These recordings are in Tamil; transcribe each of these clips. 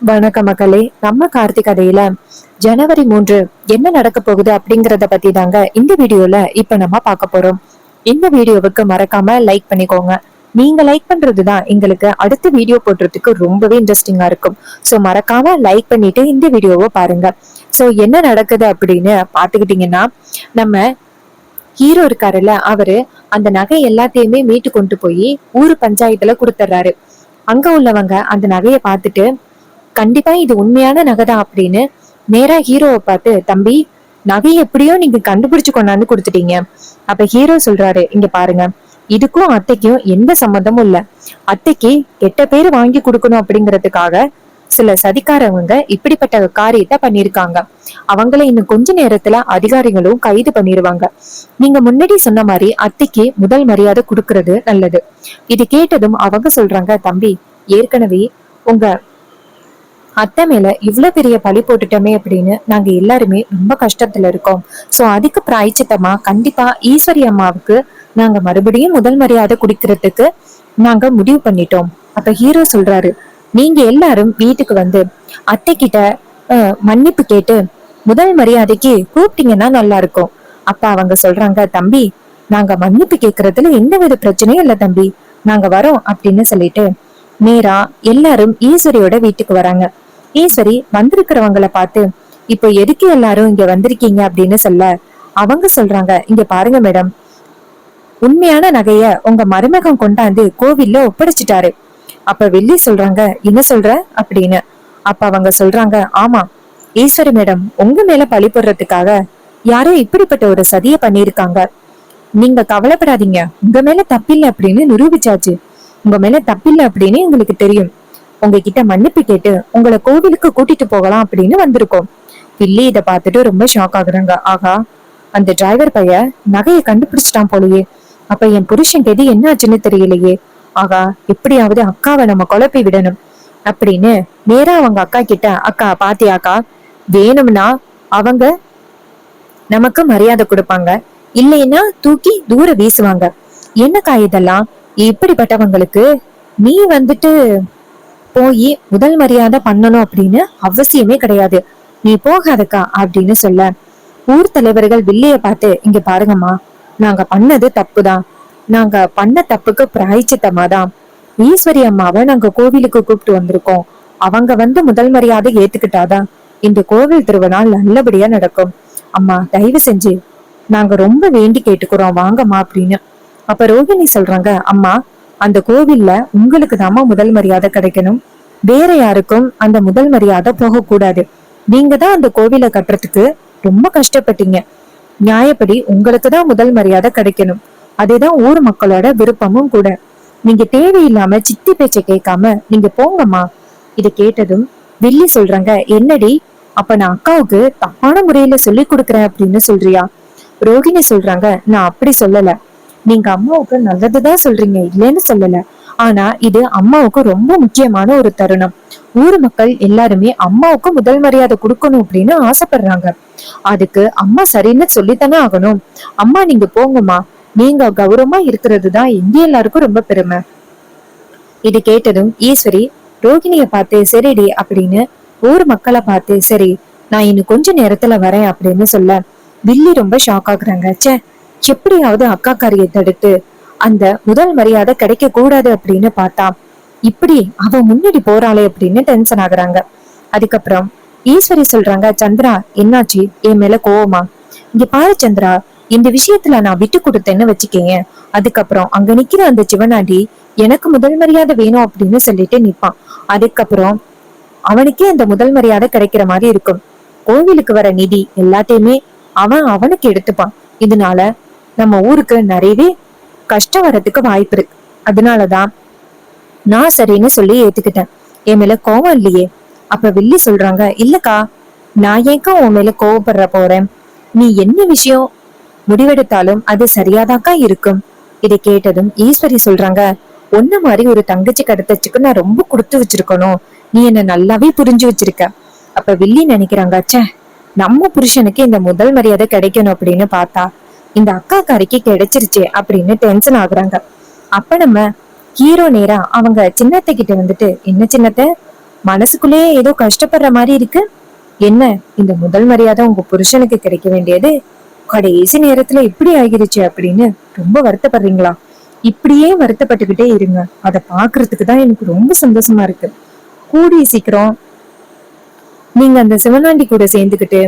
வணக்க மக்களே. நம்ம கார்த்திக் கதையில ஜனவரி 3 என்ன நடக்க போகுது அப்படிங்கறத பத்தி தாங்க இந்த வீடியோல இப்ப நம்ம பார்க்க போறோம். இந்த வீடியோவுக்கு மறக்காம லைக் பண்ணிக்கோங்க. நீங்க லைக் பண்றதுதான் எங்களுக்கு அடுத்த வீடியோ போடுறதுக்கு ரொம்பவே இன்ட்ரெஸ்டிங்கா இருக்கும். சோ மறக்காம லைக் பண்ணிட்டு இந்த வீடியோவை பாருங்க. சோ என்ன நடக்குது அப்படின்னு பாத்துக்கிட்டீங்கன்னா, நம்ம ஹீரோ இருக்காருல்ல, அவரு அந்த நகை எல்லாத்தையுமே மீட்டு கொண்டு போய் ஊரு பஞ்சாயத்துல கொடுத்துட்றாரு. அங்க உள்ளவங்க அந்த நகையை பார்த்துட்டு கண்டிப்பா இது உண்மையான நகைதான் அப்படின்னு நேரா ஹீரோவை பார்த்து, தம்பி, நகையை எப்படியோ நீங்க கண்டுபிடிச்சு கொண்டாந்து கொடுத்துட்டீங்க. அப்ப ஹீரோ சொல்றாரு, இங்க பாருங்க, இதுக்கும் அத்தைக்கும் எந்த சம்மந்தமும் இல்ல. அத்தைக்கு கெட்ட பேரு வாங்கி கொடுக்கணும் அப்படிங்கறதுக்காக சில சதிகாரவங்க இப்படிப்பட்ட காரியத்தை பண்ணிருக்காங்க. அவங்கள இன்னும் கொஞ்ச நேரத்துல அதிகாரிகளும் கைது பண்ணிருவாங்க. நீங்க முன்னாடி சொன்ன மாதிரி அத்தைக்கு முதல் மரியாதை கொடுக்கறது நல்லது. இது கேட்டதும் அவங்க சொல்றாங்க, தம்பி, ஏற்கனவே உங்க அத்தை மேல இவ்வளவு பெரிய பழி போட்டுட்டோமே அப்படின்னு நாங்க எல்லாருமே ரொம்ப கஷ்டத்துல இருக்கோம். சோ அதுக்கு பிராய்ச்சித்தமா கண்டிப்பா ஈஸ்வரி அம்மாவுக்கு நாங்க மறுபடியும் முதல் மரியாதை குடிக்கிறதுக்கு நாங்க முடிவு பண்ணிட்டோம். அப்ப ஹீரோ சொல்றாரு, நீங்க எல்லாரும் வீட்டுக்கு வந்து அத்தை கிட்ட மன்னிப்பு கேட்டு முதல் மரியாதைக்கு கூப்பிட்டீங்கன்னா நல்லா இருக்கும். அப்ப அவங்க சொல்றாங்க, தம்பி, நாங்க மன்னிப்பு கேட்கறதுல எந்த வித பிரச்சனையும் இல்ல தம்பி, நாங்க வரோம் அப்படின்னு சொல்லிட்டு நேரா எல்லாரும் ஈஸ்வரியோட வீட்டுக்கு வராங்க. ஈஸ்வரி வந்திருக்கிறவங்கள பார்த்து, இப்போ எதுக்கு எல்லாரும் இங்க வந்திருக்கீங்க அப்படின்னு சொல்ல, அவங்க சொல்றாங்க, இங்க பாருங்க மேடம், உண்மையான நகைய உங்க மருமகன் கொண்டாந்து கோவில்ல ஒப்படைச்சிட்டாரு. அப்ப வெள்ளி சொல்றாங்க, என்ன சொல்ற அப்படின்னு. அப்ப அவங்க சொல்றாங்க, ஆமா ஈஸ்வரி மேடம், உங்க மேல பழி போடுறதுக்காக யாரோ இப்படிப்பட்ட ஒரு சதியை பண்ணிருக்காங்க. நீங்க கவலைப்படாதீங்க, உங்க மேல தப்பில்லை அப்படின்னு நிரூபிச்சாச்சு. உங்க மேல தப்பில்லை அப்படின்னு எங்களுக்கு தெரியும். உங்ககிட்ட மன்னிப்பு கேட்டு உங்களை கோவிலுக்கு கூட்டிட்டு போகலாம் அப்படின்னு வந்திருக்கோம். வில்லி இதை பார்த்துட்டு ரொம்ப ஷாக் ஆகுறாங்க. ஆகா, அந்த டிரைவர் பையன் நகையை கண்டுபிடிச்சிட்டான் போலயே. அப்ப என் புருஷன் எது என்ன ஆச்சுன்னு தெரியலையே. ஆகா, எப்படியாவது அக்காவை நம்ம குழப்பி விடணும் அப்படின்னு நேரா அவங்க அக்கா கிட்ட, அக்கா பாத்தியாக்கா, வேணும்னா அவங்க நமக்கு மரியாதை கொடுப்பாங்க, இல்லைன்னா தூக்கி தூர வீசுவாங்க. என்னக்கா இதெல்லாம், இப்படிப்பட்டவங்களுக்கு நீ வந்துட்டு போய் முதல் மரியாதை பண்ணணும் அப்படின்னு அவசியமே கிடையாது, நீ போகாதக்கா அப்படின்னு சொல்ல, ஊர் தலைவர்கள் வில்லைய பார்த்து, இங்க பாருங்கம்மா, நாங்க பண்ணது தப்புதான். நாங்க பண்ண தப்புக்கு பிராய்ச்சித்தமா தான் ஈஸ்வரி அம்மாவை நாங்க கோவிலுக்கு கூப்பிட்டு வந்திருக்கோம். அவங்க வந்து முதல் மரியாதை ஏத்துக்கிட்டாதான் இந்த கோவில் திருவிழா நல்லபடியா நடக்கும். அம்மா, தயவு செஞ்சு நாங்க ரொம்ப வேண்டி கேட்டுக்கிறோம், வாங்கம்மா அப்படின்னு. அப்ப ரோகிணி சொல்றாங்க, அம்மா, அந்த கோவில்ல உங்களுக்கு தாமா முதல் மரியாதை கிடைக்கணும், வேற யாருக்கும் அந்த முதல் மரியாதை போக கூடாது. நீங்க தான் அந்த கோவிலை கட்டுறதுக்கு ரொம்ப கஷ்டப்பட்டீங்க. நியாயப்படி உங்களுக்கு தான் முதல் மரியாதை கிடைக்கணும். அதேதான் ஊர் மக்களோட விருப்பமும் கூட. நீங்க தேவையில்லாம சித்தி பேச்ச கேட்காம நீங்க போங்கம்மா. இத கேட்டதும் வில்லி சொல்றாங்க, என்னடி, அப்ப நான் அக்காவுக்கு தப்பான முறையில சொல்லி கொடுக்குறேன் அப்படின்னு சொல்றியா? ரோகிணி சொல்றாங்க, நான் அப்படி சொல்லல. நீங்க அம்மாவுக்கு நல்லதுதான் சொல்றீங்க, இல்லைன்னு சொல்லல. ஆனா இது அம்மாவுக்கு ரொம்ப முக்கியமான ஒரு தருணம். ஊர் மக்கள் எல்லாருமே அம்மாவுக்கு முதல் மரியாதை கொடுக்கணும் அப்படின்னு ஆசைப்படுறாங்க. அதுக்கு அம்மா சரின்னு சொல்லித்தானே ஆகணும். அம்மா, நீங்க போங்கம்மா, நீங்க கௌரவமா இருக்கிறது தான் எங்க எல்லாருக்கும் ரொம்ப பெருமை. இது கேட்டதும் ஈஸ்வரி ரோகிணிய பார்த்து, சரிடி அப்படின்னு ஊர் மக்களை பார்த்து, சரி நான் இன்னும் கொஞ்ச நேரத்துல வரேன் அப்படின்னு சொல்ல, வில்லி ரொம்ப ஷாக் ஆகுறாங்க. சே, எப்படியாவது அக்கா காரியை தடுத்து அந்த முதல் மரியாதை கிடைக்க கூடாது அப்படின்னு பார்த்தா இப்படி அவ முன்னாடி போறாளே அப்படின்னு டென்ஷன் ஆகுறாங்க. அதுக்கப்புறம் ஈஸ்வரி சொல்றாங்க, சந்திரா, என்னாச்சு, என் மேல கோவமா? இங்க பாரு சந்திரா, இந்த விஷயத்துல நான் விட்டு கொடுத்தேன்னு வச்சுக்கேன், அதுக்கப்புறம் அங்க நிக்கிற அந்த சிவனாண்டி எனக்கு முதல் மரியாதை வேணும் அப்படின்னு சொல்லிட்டு நிப்பான். அதுக்கப்புறம் அவனுக்கே அந்த முதல் மரியாதை கிடைக்கிற மாதிரி இருக்கும். கோவிலுக்கு வர நிதி எல்லாத்தையுமே அவன் அவனுக்கு எடுத்துப்பான். இதனால நம்ம ஊருக்கு நிறையவே கஷ்டம் வர்றதுக்கு வாய்ப்பு இருக்கு. அதனாலதான் நான் சரின்னு சொல்லி ஏத்துக்கிட்டேன். என் மேல கோவம் இல்லையே. அப்ப வில்லி சொல்றாங்க, இல்லக்கா, நான் ஏக்கா உன் மேல கோவப்படுற போறேன். நீ என்ன விஷயம் முடிவெடுத்தாலும் அது சரியாதாக்கா இருக்கும். இதை கேட்டதும் ஈஸ்வரி சொல்றாங்க, ஒன்ன மாதிரி ஒரு தங்கச்சி கடத்தச்சுக்கு நான் ரொம்ப கொடுத்து வச்சிருக்கணும். நீ என்ன நல்லாவே புரிஞ்சு வச்சிருக்க. அப்ப வில்லி நினைக்கிறாங்க, ச்சே, நம்ம புருஷனுக்கு இந்த முதல் மரியாதை கிடைக்கணும் அப்படின்னு பார்த்தா இந்த அக்கா காரிக்கு கிடைச்சிருச்சே அப்படின்னு டென்ஷன் ஆகுறாங்க. அப்ப நம்ம ஹீரோ நேரா அவங்க சின்னத்தை கிட்ட வந்துட்டு, என்ன சின்னத்தை, மனசுக்குள்ளேயே ஏதோ கஷ்டப்படுற மாதிரி இருக்கு. என்ன, இந்த முதல் மரியாதை உங்க புருஷனுக்கு கிடைக்க வேண்டியது கடைசி நேரத்துல இப்படி ஆகிருச்சு அப்படின்னு ரொம்ப வருத்தப்படுறீங்களா? இப்படியே வருத்தப்பட்டுக்கிட்டே இருங்க. அதை பாக்குறதுக்கு தான் எனக்கு ரொம்ப சந்தோஷமா இருக்கு. கூடிய சீக்கிரம் நீங்க அந்த சிவனாண்டி கூட சேர்ந்துக்கிட்டு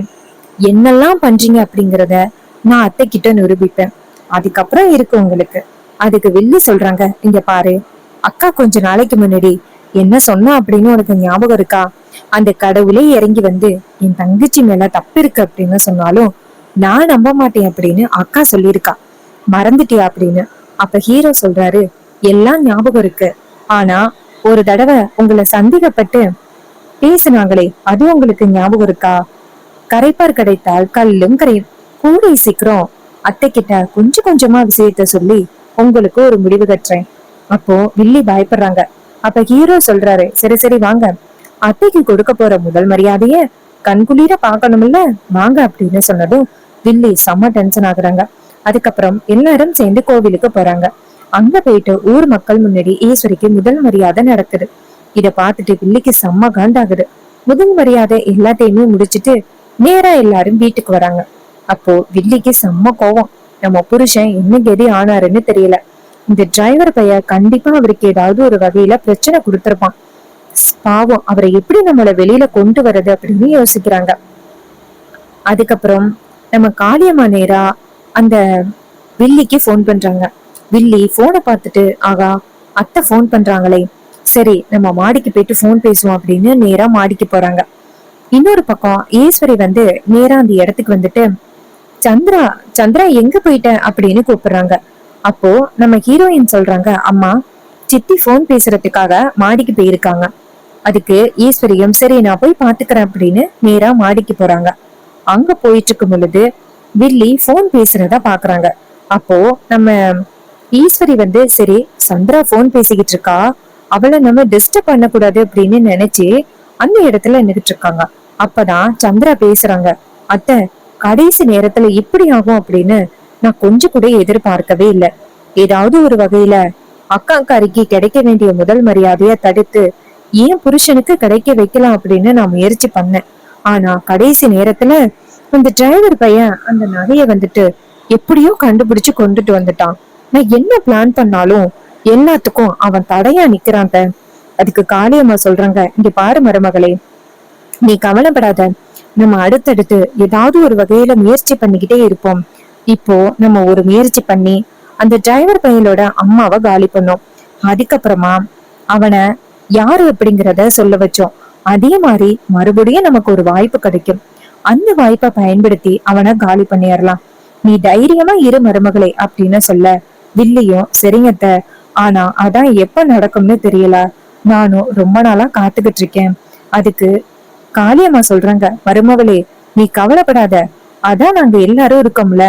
என்னெல்லாம் பண்றீங்க அப்படிங்கறத நான் அத்தை கிட்ட நிரூபிப்பேன். அதுக்கப்புறம் இருக்கு உங்களுக்கு. அதுக்கு வில்லி சொல்றாங்க, இங்க பாரு, அக்கா கொஞ்ச நாளைக்கு முன்னாடி என்ன சொன்னா அப்படின்னு உனக்கு ஞாபகம் இருக்கா? அந்த கடவுளே இறங்கி வந்து என் தங்கச்சி மேல தப்பு இருக்கு அப்படின்னு சொன்னாலும் நான் நம்ப மாட்டேன் அப்படின்னு அக்கா சொல்லியிருக்கா. மறந்துட்டியா அப்படின்னு. அப்ப ஹீரோ சொல்றாரு, எல்லாம் ஞாபகம் இருக்கு. ஆனா ஒரு தடவை உங்களை சந்தேகப்பட்டு பேசுனாங்களே, அது உங்களுக்கு ஞாபகம் இருக்கா? கரைப்பார் கிடைத்தால் கல்லும் கரையும். கூடிய சீக்கிரம் அத்தை கிட்ட கொஞ்சம் கொஞ்சமா விஷயத்த சொல்லி உங்களுக்கு ஒரு முடிவு கட்டுறேன். அப்போ வில்லி பயப்படுறாங்க. அப்ப ஹீரோ சொல்றாரு, சரி சரி வாங்க, அத்தைக்கு கொடுக்க போற முதல் மரியாதைய கண்குளிர பாக்கணும்ல, வாங்க அப்படின்னு சொன்னதும் வில்லி செம்ம டென்ஷன் ஆகுறாங்க. அதுக்கப்புறம் எல்லாரும் சேர்ந்து கோவிலுக்கு போறாங்க. அங்க போயிட்டு ஊர் மக்கள் முன்னாடி ஈஸ்வரிக்கு முதல் மரியாதை நடக்குது. இத பார்த்துட்டு வில்லிக்கு செம்ம காண்டாகுது. முதல் மரியாதை எல்லாத்தையுமே முடிச்சிட்டு நேரா எல்லாரும் வீட்டுக்கு வராங்க. அப்போ வில்லிக்கு செம்ம கோவம். நம்ம புருஷன் என்ன கெதி ஆனாருன்னு தெரியல. இந்த டிரைவர் பையன் கண்டிப்பா அவருக்கு ஏதாவது ஒரு வகையில பிரச்சனை கொடுத்திருப்பான். பாவம், அவரை எப்படி நம்மள வெளியில கொண்டு வர்றது அப்படின்னு யோசிக்கிறாங்க. அதுக்கப்புறம் நம்ம காளியம்மா நேரா அந்த வில்லிக்கு போன் பண்றாங்க. வில்லி போனை பார்த்துட்டு, ஆகா, அத்தை போன் பண்றாங்களே, சரி நம்ம மாடிக்கு போயிட்டு போன் பேசுவோம் அப்படின்னு நேரா மாடிக்கு போறாங்க. இன்னொரு பக்கம் ஈஸ்வரி வந்து நேரா அந்த இடத்துக்கு வந்துட்டு, சந்திரா சந்திரா எங்க போயிட்ட அப்படின்னு கூப்பிடுறாங்க. அப்போ நம்ம ஹீரோயின் சொல்றாங்க, அம்மா சித்தி போன் பேசுறதுக்காக மாடிக்கு போயிருக்காங்க. அதுக்கு ஈஸ்வரியும் சரி நான் போய் பாத்துக்கிறேன் அப்படின்னு நேரா மாடிக்கு போறாங்க. அங்க போயிட்டு இருக்கும் பொழுது வில்லி போன் பேசுறத பாக்குறாங்க. அப்போ நம்ம ஈஸ்வரி வந்து சரி சந்திரா போன் பேசிக்கிட்டு இருக்கா, அவளை நம்ம டிஸ்டர்ப் பண்ண கூடாது அப்படின்னு நினைச்சு அந்த இடத்துல நின்றுட்டு இருக்காங்க. அப்பதான் சந்திரா பேசுறாங்க, அத்தை கடைசி நேரத்துல இப்படி ஆகும் அப்படின்னு நான் கொஞ்சம் கூட எதிர்பார்க்கவே இல்லை. ஏதாவது ஒரு வகையில அக்காக்காரிக்கு கிடைக்க வேண்டிய முதல் மரியாதைய தடுத்து ஏன் புருஷனுக்கு கிடைக்க வைக்கலாம் அப்படின்னு நான் முயற்சி பண்ணேன். ஆனா கடைசி நேரத்துல அந்த டிரைவர் பையன் அந்த நகைய வந்துட்டு எப்படியோ கண்டுபிடிச்சு கொண்டுட்டு வந்துட்டான். நான் என்ன பிளான் பண்ணாலும் எல்லாத்துக்கும் அவன் தடையா நிக்கிறான். அதுக்கு காளியம்மா சொல்றாங்க, இங்க பாரு மருமகளே, நீ கவலைப்படாத, நம்ம அடுத்தடுத்து ஏதாவது ஒரு வகையில முயற்சி பண்ணிக்கிட்டே இருப்போம். இப்போ நம்ம ஒரு முயற்சி பண்ணி அந்த டிரைவர் பையனோட அம்மாவை காலி பண்ணோம். அதுக்கப்புறமா அவனை யாரு அப்படிங்கிறத சொல்ல வச்சோம். அதே மாதிரி மறுபடியும் நமக்கு ஒரு வாய்ப்பு கிடைக்கும். அந்த வாய்ப்பை பயன்படுத்தி அவனை காலி பண்ணிடலாம். நீ தைரியமா இரு மருமகளே அப்படின்னு சொல்ல வில்லியும் சரிங்கத்த, ஆனா அதான் எப்ப நடக்கும்னு தெரியல, நானும் ரொம்ப நாளா காத்துக்கிட்டு இருக்கேன். அதுக்கு காளியம்மா சொல்றாங்க, மருமகளே நீ கவலைப்படாத, அதான் நாங்க எல்லாரும் இருக்கோம்ல.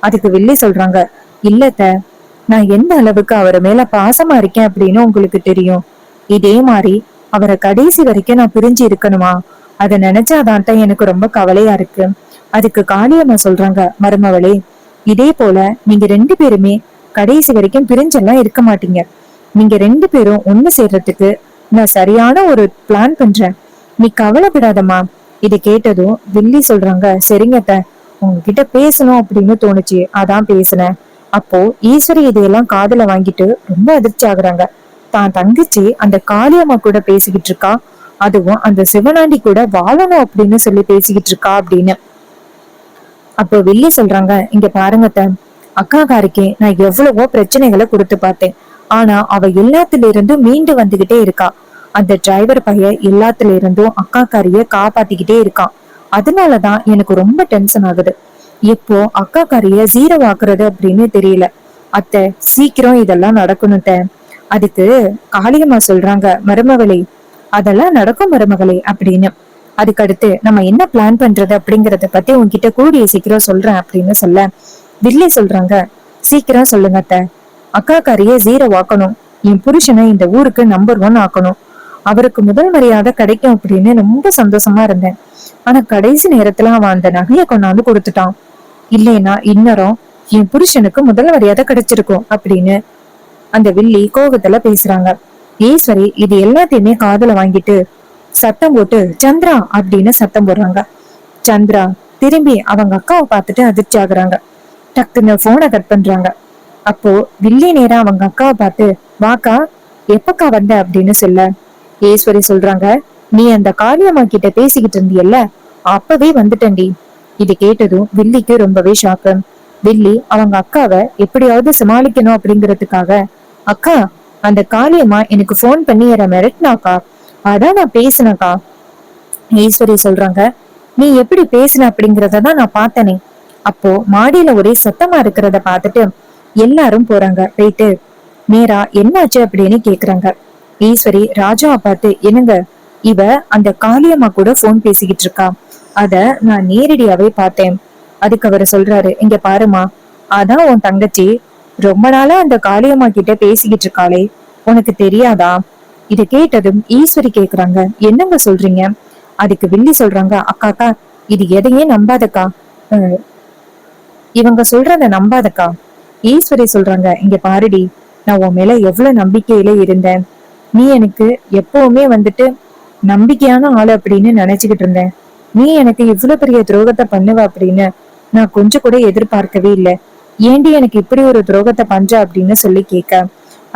அதுக்கு வில்லி சொல்றாங்க, இல்லத்த, நான் எந்த அளவுக்கு அவர் மேல பாசமா இருக்கேன் அப்படின்னு உங்களுக்கு தெரியும். இதே மாதிரி அவரை கடைசி வரைக்கும் நான் பிரிஞ்சு இருக்கணுமா? அதை நினைச்சாதான் எனக்கு ரொம்ப கவலையா இருக்கு. அதுக்கு காளியம்மா சொல்றாங்க, மருமகளே இதே போல நீங்க ரெண்டு பேருமே கடைசி வரைக்கும் பிரிஞ்செல்லாம் இருக்க மாட்டீங்க. நீங்க ரெண்டு பேரும் ஒண்ணு சேர்றதுக்கு நான் சரியான ஒரு பிளான் பண்றேன். நீ கவலைப்படாதம்மா. இதை கேட்டதும் வில்லி சொல்றாங்க, சரிங்கத்த, உங்ககிட்ட பேசணும் அப்படின்னு தோணுச்சு, அதான் பேசினேன். அப்போ ஈஸ்வரி இதையெல்லாம் காதுல வாங்கிட்டு ரொம்ப அதிர்ச்சி ஆகுறாங்க. தான் தங்கச்சி அந்த காளியம்மா கூட பேசிக்கிட்டு இருக்கா, அதுவும் அந்த சிவனாண்டி கூட வாழணும் அப்படின்னு சொல்லி பேசிக்கிட்டு இருக்கா அப்படின்னு. அப்போ வில்லி சொல்றாங்க, இங்க பாருங்கத்த, அக்காக்காரிக்கு நான் எவ்வளவோ பிரச்சனைகளை கொடுத்து பார்த்தேன். ஆனா அவ எல்லாத்துல இருந்தும் மீண்டு வந்துகிட்டே இருக்கா. அந்த டிரைவர் பையன் எல்லாத்துல இருந்தும் அக்காக்காரிய காப்பாத்திக்கிட்டே இருக்கான். அதனாலதான் எனக்கு ரொம்ப டென்ஷன் ஆகுது. எப்போ அக்காக்காரிய ஜீரோ ஆக்குறது அப்படின்னு தெரியல. அத்தை சீக்கிரம் இதெல்லாம் நடக்கணும்ட்ட. அதுக்கு காளியம்மா சொல்றாங்க, மருமகளே அதெல்லாம் நடக்கும் மருமகளே அப்படின்னு. அதுக்கடுத்து நம்ம என்ன பிளான் பண்றது அப்படிங்கறத பத்தி உன்கிட்ட கூடிய சீக்கிரம் சொல்றேன் அப்படின்னு சொல்ல வில்லி சொல்றாங்க, சீக்கிரம் சொல்லுங்க அத்தை. அக்காக்காரிய ஜீரோ ஆக்கணும். என் புருஷனை இந்த ஊருக்கு நம்பர் 1 ஆக்கணும். அவருக்கு முதல் மரியாதை கிடைக்கும் அப்படின்னு ரொம்ப சந்தோஷமா இருந்தேன். ஆனா கடைசி நேரத்துல அவன் அந்த நகைய கொண்டாந்து கொடுத்துட்டான். இல்லைன்னா இன்னரும் என் புருஷனுக்கு முதல் மரியாதை கிடைச்சிருக்கும் அப்படின்னு அந்த வில்லி கோபத்துல பேசுறாங்க. ஈஸ்வரி இது எல்லாத்தையுமே காதுல வாங்கிட்டு, சத்தம் போட்டு சந்திரா அப்படின்னு சத்தம் போடுறாங்க. சந்திரா திரும்பி அவங்க அக்காவை பார்த்துட்டு அதிர்ச்சி ஆகுறாங்க. டக்குன்னு போனை கட் பண்றாங்க. அப்போ வில்லி நேரா அவங்க அக்காவை பார்த்து, வாக்கா, எப்பக்கா வந்த அப்படின்னு சொல்ல ஈஸ்வரி சொல்றாங்க, நீ அந்த காளியம்மா கிட்ட பேசிக்கிட்டு இருந்தியல்ல, அப்பவே வந்துட்டேன்டி. இது கேட்டதும் வில்லிக்கு ரொம்பவே ஷாக்கு. வில்லி அவங்க அக்காவை எப்படியாவது சமாளிக்கணும் அப்படிங்கறதுக்காக, அக்கா, அந்த காளியம்மா எனக்கு போன் பண்ணி என்ன மிரட்டினாக்கா, அதான் நான் பேசினக்கா. ஈஸ்வரி சொல்றாங்க, நீ எப்படி பேசின அப்படிங்கறதான் நான் பார்த்தனே. அப்போ மாடியில ஒரே சத்தமா இருக்கிறத பார்த்துட்டு எல்லாரும் போறாங்க. போயிட்டு நேரா என்னாச்சு அப்படின்னு கேக்குறாங்க. ஈஸ்வரி ராஜாவை பார்த்து, என்னங்க, இவ அந்த காளியம்மா கூட போன் பேசிக்கிட்டு இருக்கா, அத நான் நேரடியாவே பார்த்தேன். அதுக்கு அவரு சொல்றாரு, இங்க பாருமா, அதான் உன் தங்கச்சி ரொம்ப நாளா அந்த காளியம்மா கிட்ட பேசிக்கிட்டு இருக்காளே, உனக்கு தெரியாதா? இத கேட்டதும் ஈஸ்வரி கேக்குறாங்க, என்னங்க சொல்றீங்க? அதுக்கு வில்லி சொல்றாங்க, அக்காக்கா, இது எதையே நம்பாதக்கா, இவங்க சொல்றத நம்பாதக்கா. ஈஸ்வரி சொல்றாங்க, இங்க பாருடி, நான் உன் மேல எவ்வளவு நம்பிக்கையில இருந்தேன். நீ எனக்கு எப்பவுமே வந்துட்டு நம்பிக்கையான ஆளு அப்படின்னு நினைச்சுக்கிட்டு இருந்தேன். நீ எனக்கு இவ்வளவு பெரிய துரோகத்தை பண்ணுவ அப்படின்னு நான் கொஞ்சம் கூட எதிர்பார்க்கவே இல்லை. ஏண்டி எனக்கு இப்படி ஒரு துரோகத்தை பண்ற அப்படின்னு சொல்லி கேட்க,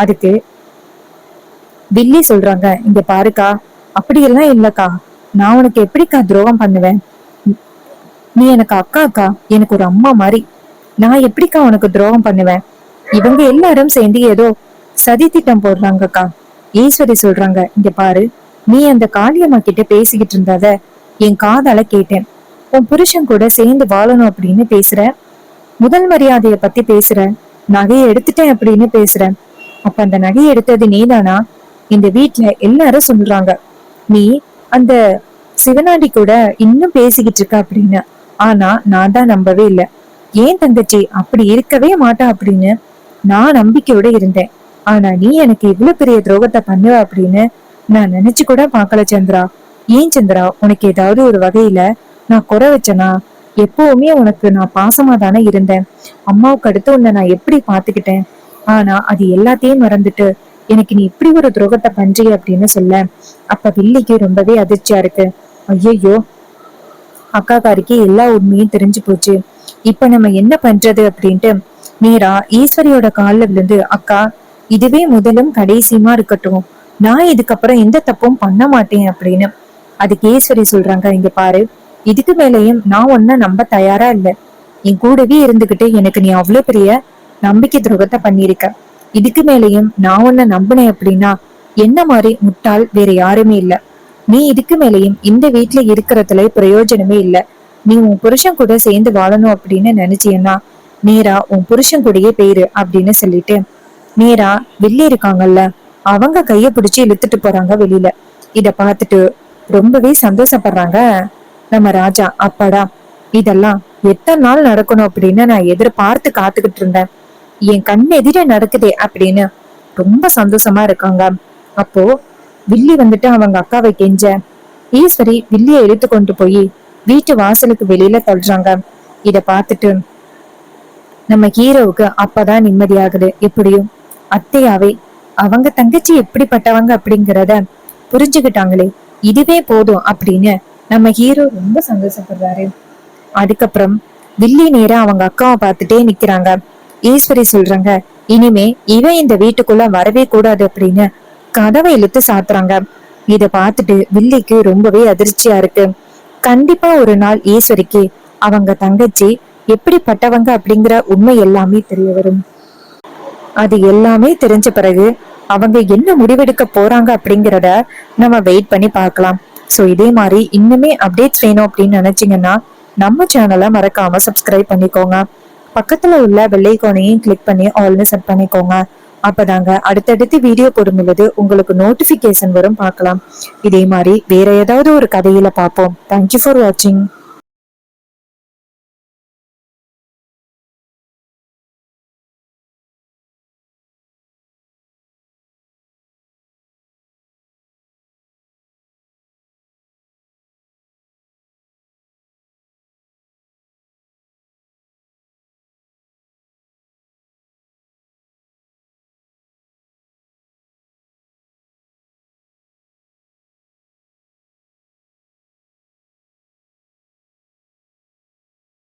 அதுக்கு வில்லி சொல்றாங்க, இங்க பாருக்கா, அப்படியெல்லாம் இல்லக்கா, நான் உனக்கு எப்படிக்கா துரோகம் பண்ணுவேன்? நீ எனக்கு அக்கா, எனக்கு ஒரு அம்மா மாதிரி. நான் எப்படிக்கா உனக்கு துரோகம் பண்ணுவேன்? இவங்க எல்லாரும் சேர்ந்து ஏதோ சதி திட்டம் போடுறாங்கக்கா. ஈஸ்வரி சொல்றாங்க, இங்க பாரு, நீ அந்த காளியம்மா கிட்ட பேசிக்கிட்டு இருந்தத என் காதால கேட்டேன். உன் புருஷன் கூட சேர்ந்து வாழணும் அப்படின்னு பேசுற, முதல் மரியாதைய பத்தி பேசுற, நகையை எடுத்துட்டேன் அப்படின்னு பேசுற. அப்ப அந்த நகையை எடுத்தது நீதானா? இந்த வீட்டுல எல்லாரும் சொல்றாங்க நீ அந்த சிவனாண்டி கூட இன்னும் பேசிக்கிட்டு இருக்க அப்படின்னு. ஆனா நான் தான் நம்பவே இல்லை. ஏன் தங்கச்சி அப்படி இருக்கவே மாட்டா அப்படின்னு நான் நம்பிக்கையோட இருந்தேன். ஆனா நீ எனக்கு இவ்வளவு பெரிய துரோகத்தை பண்ணுவ அப்படின்னு நான் நினைச்சு கூட பாக்கல சந்திரா. ஏன் சந்திரா, உனக்கு ஏதாவது ஒரு வகையில நான் குறை வச்சனா? எப்பவுமே உனக்கு நான் பாசமா தானே இருந்தேன். அம்மாவுக்கு அடுத்து உன்னை நான் எப்படி பாத்துக்கிட்டேன். ஆனா அது எல்லாத்தையும் மறந்துட்டு எனக்கு நீ இப்படி ஒரு துரோகத்தை பண்றிய அப்படின்னு சொல்ல, அப்ப வில்லிக்கு ரொம்பவே அதிர்ச்சியா இருக்கு. ஐயோ, அக்காக்காரிக்கு எல்லா உண்மையும் தெரிஞ்சு போச்சு. இப்ப நம்ம என்ன பண்றது அப்படின்ட்டு நேரா ஈஸ்வரியோட கால்ல விழுந்து, அக்கா, இதுவே முதலும் கடைசியுமா இருக்கட்டும், நான் இதுக்கப்புறம் எந்த தப்பும் பண்ண மாட்டேன் அப்படின்னு. அதுக்கு ஈஸ்வரி சொல்றாங்க, இங்க பாரு, இதுக்கு மேலேயும் நான் ஒன்ன நம்ப தயாரா இல்ல. என் கூடவே இருந்துகிட்டு எனக்கு நீ அவ்வளவு பெரிய நம்பிக்கை துரோகத்தை பண்ணிருக்க. இதுக்கு மேலேயும் நான் உன்ன நம்பினேன் அப்படின்னா என்ன மாதிரி முட்டாள் வேற யாருமே இல்ல. நீ இதுக்கு மேலேயும் இந்த வீட்டுல இருக்கிறதுல பிரயோஜனமே இல்ல. நீ உன் புருஷன் கூட சேர்ந்து வாழணும் அப்படின்னு நினைச்சியன்னா நேரா உன் புருஷன் கூடயே போயிரு அப்படின்னு சொல்லிட்டு நேரா வெளியே இருக்காங்கல்ல, அவங்க கைய பிடிச்சு இழுத்துட்டு போறாங்க வெளியில. இத பார்த்துட்டு ரொம்பவே சந்தோஷப்படுறாங்க நம்ம ராஜா. அப்பாடா, இதெல்லாம் எத்தனை நாள் நடக்கணும் அப்படின்னு நான் எதிர்பார்த்து காத்துக்கிட்டு இருந்தேன், என் கண் எதிரே நடக்குதே அப்படின்னு ரொம்ப சந்தோஷமா இருக்காங்க. அப்போ வில்லி வந்துட்டு அவங்க அக்காவை கெஞ்ச, ஈஸ்வரி வில்லிய இழுத்து கொண்டு போய் வீட்டு வாசலுக்கு வெளியில தள்ளுறாங்க. இத பார்த்துட்டு நம்ம ஹீரோவுக்கு அப்பதான் நிம்மதியாகுது. எப்படியும் அத்தையாவே அவங்க தங்கச்சி எப்படிப்பட்டவங்க அப்படிங்கிறத புரிஞ்சுக்கிட்டாங்களே, இதுவே போதும் அப்படின்னு நம்ம ஹீரோ ரொம்ப சந்தோஷப்படுறாரு. அதுக்கப்புறம் வில்லி நேரா அவங்க அக்காவை பார்த்துட்டே நிக்கிறாங்க. ஈஸ்வரி சொல்றாங்க, இனிமே இவன் இந்த வீட்டுக்குள்ள வரவே கூடாது அப்படின்னு கதவை இழுத்து சாத்துறாங்க. இத பார்த்துட்டு வில்லிக்கு ரொம்பவே அதிர்ச்சியா இருக்கு. கண்டிப்பா ஒரு நாள் ஈஸ்வரிக்கு அவங்க தங்கச்சி எப்படிப்பட்டவங்க அப்படிங்கிற உண்மை எல்லாமே தெரிய வரும். அது எல்லாமே தெரிஞ்ச பிறகு அவங்க என்ன முடிவெடுக்க போறாங்க அப்படிங்கிறத நம்ம வெயிட் பண்ணி பார்க்கலாம். ஸோ இதே மாதிரி இன்னுமே அப்டேட்ஸ் வேணும் அப்படின்னு நினைச்சீங்கன்னா நம்ம சேனலை மறக்காம சப்ஸ்கிரைப் பண்ணிக்கோங்க. பக்கத்துல உள்ள பெல்லைக்கானையும் கிளிக் பண்ணி ஆல்னு செட் பண்ணிக்கோங்க. அப்பதாங்க அடுத்தடுத்து வீடியோ போடும்பொழுது உங்களுக்கு நோட்டிபிகேஷன் வரும், பார்க்கலாம். இதே மாதிரி வேற ஏதாவது ஒரு கதையில பார்ப்போம். தேங்க்யூ ஃபார் வாட்சிங்.